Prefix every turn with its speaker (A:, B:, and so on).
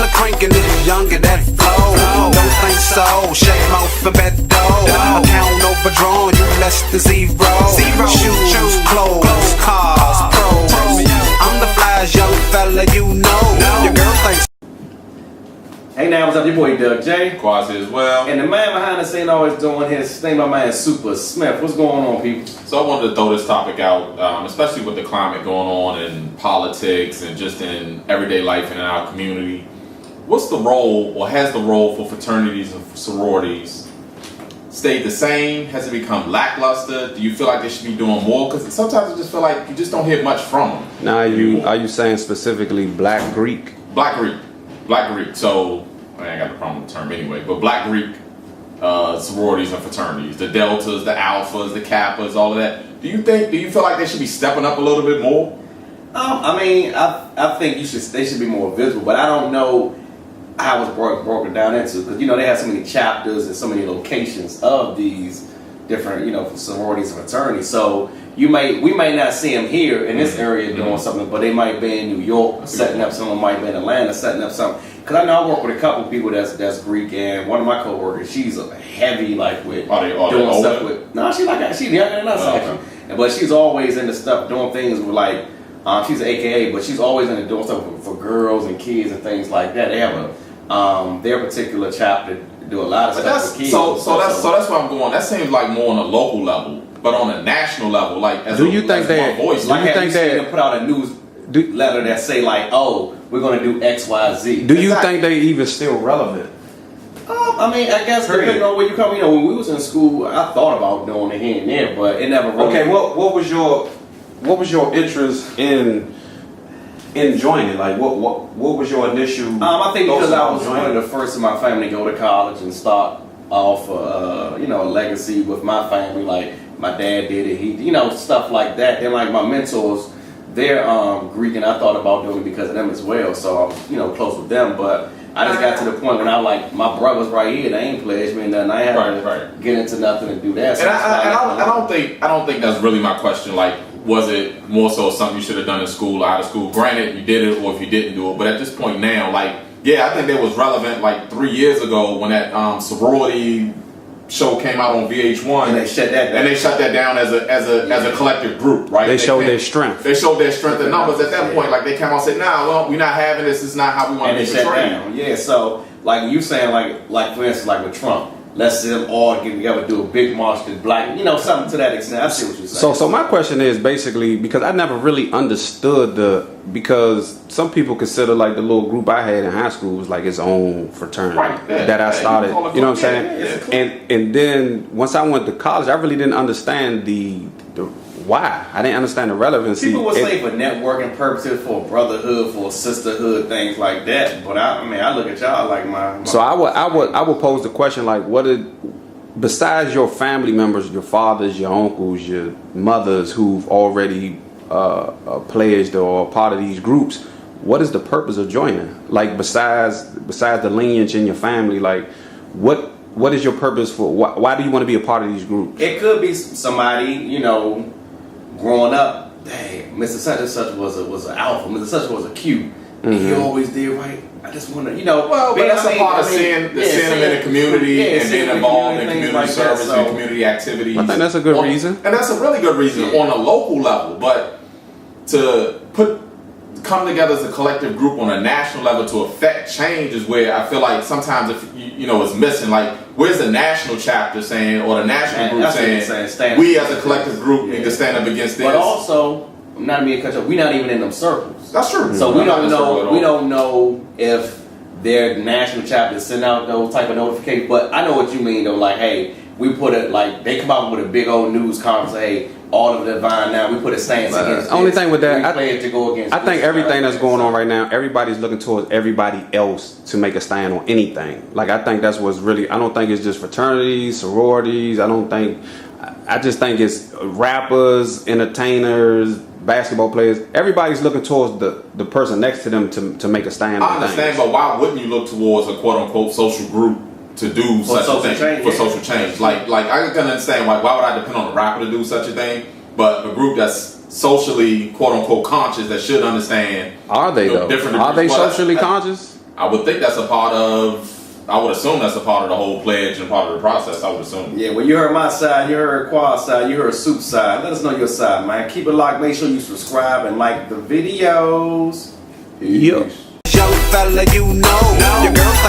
A: the crank and it's younger that flow. Don't think so, shut mouth and bet dough. Account overdrawn, you less than zero. Shoes, clothes, cars, pros. I'm the flyest young fella you know. Your girl thinks.
B: Hey now, what's up? Your boy Doug J.
C: Quasi as well.
B: And the man behind the scene always doing his thing, my man Soopa Smith. What's going on, people?
C: So I wanted to throw this topic out, especially with the climate going on in politics and just in everyday life and in our community. What's the role, or has the role for fraternities and sororities stayed the same? Has it become lackluster? Do you feel like they should be doing more? Because sometimes I just feel like you just don't hear much from them.
D: Now, are you saying specifically Black Greek?
C: Black Greek. So, I ain't got the problem with the term anyway, but Black Greek sororities and fraternities, the Deltas, the Alphas, the Kappas, all of that. Do you feel like they should be stepping up a little bit more?
B: I mean, I think they should be more visible, but I don't know how it's broken down into, because they have so many chapters and so many locations of these different sororities and fraternities. So we may not see them here in this area doing something, but they might be in New York setting up something, might be in Atlanta setting up something. Because I know I work with a couple people that's Greek, and one of my coworkers, she's heavy with doing stuff with. No, she's younger than us actually, but she's always into stuff doing things with she's an AKA, but she's always into doing stuff for girls and kids and things like that. They have their particular chapter do a lot of stuff with kids.
C: So that's where I'm going. That seems like more on a local level, but on a national level,
D: do you think they
B: put out a newsletter that say we're going to do X, Y, Z?
D: Do you think they even still relevant?
B: I mean, I guess depending on where you come. When we was in school, I thought about doing it here and there, but it never really.
D: Okay, what was your interest in joining? What was your initial?
B: I think because I was one of the first in my family to go to college and start off a legacy with my family. Like my dad did it, he stuff like that. Then my mentors, they're Greek, and I thought about doing it because of them as well. So I was close with them, but I just got to the point when my brothers right here, they ain't pledged me nothing. I ain't had to get into nothing and do that. So
C: I don't think that's really my question. Was it more so something you should have done in school or out of school? Granted, you did it, or if you didn't do it. But at this point now, I think that was relevant 3 years ago when that sorority show came out on VH1.
B: And they shut that down.
C: And they shut that down as a collective group, right?
D: They showed their strength.
C: They showed their strength and numbers at that point. They came out and said, "Nah, well, we're not having this. This is not how we want to be portrayed."
B: Yeah. So you saying for instance with Trump. Let's see them all get together, do a big march to black, something to that extent. I see what you're saying.
D: So my question is basically, because I never really understood because some people consider the little group I had in high school was its own fraternity that I started. You know what I'm saying? And then once I went to college, I really didn't understand the why. I didn't understand the relevancy.
B: People would say for networking purposes, for brotherhood, for sisterhood, things like that. But I look at y'all like my. So
D: I would pose the question besides your family members, your fathers, your uncles, your mothers who've already pledged or are part of these groups, what is the purpose of joining? Besides the lineage in your family, what is your purpose for? Why do you want to be a part of these groups?
B: It could be somebody growing up. Hey, Mr. Such and Such was an alpha. Mr. Such was a Q. And he always did right. I just want to,
C: Well, but that's a part of seeing them in the community and being involved in community service and community activities.
D: I think that's a good reason.
C: And that's a really good reason on a local level. But to come together as a collective group on a national level to affect change is where I feel like sometimes it's missing. Where's the national chapter saying, or the national group saying, we as a collective group need to stand up against this?
B: But also, not being cut off, we're not even in them circles.
C: That's true.
B: So we don't know. We don't know if their national chapter is sending out those type of notifications. But I know what you mean though. Hey, we put it they come out with a big old news conference. Hey, all of the divine now. We put a stance against.
D: Only thing with that,
B: I
D: think everything that's going on right now, everybody's looking towards everybody else to make a stand on anything. I think that's what's really. I don't think it's just fraternities, sororities. I just think it's rappers, entertainers, basketball players. Everybody's looking towards the person next to them to make a stand.
C: I understand, but why wouldn't you look towards a quote unquote social group to do such a thing for social change? I can understand why would I depend on a rapper to do such a thing, but a group that's socially quote unquote conscious that should understand.
D: Are they though? Are they socially conscious?
C: I would think that's a part of. I would assume that's a part of the whole pledge and part of the process. I would assume.
B: Yeah, well, you heard my side, you heard Quad side, you heard Soup side. Let us know your side, man. Keep it locked. Make sure you subscribe and like the videos.
D: Yep.
A: Young fella, you know, your girl think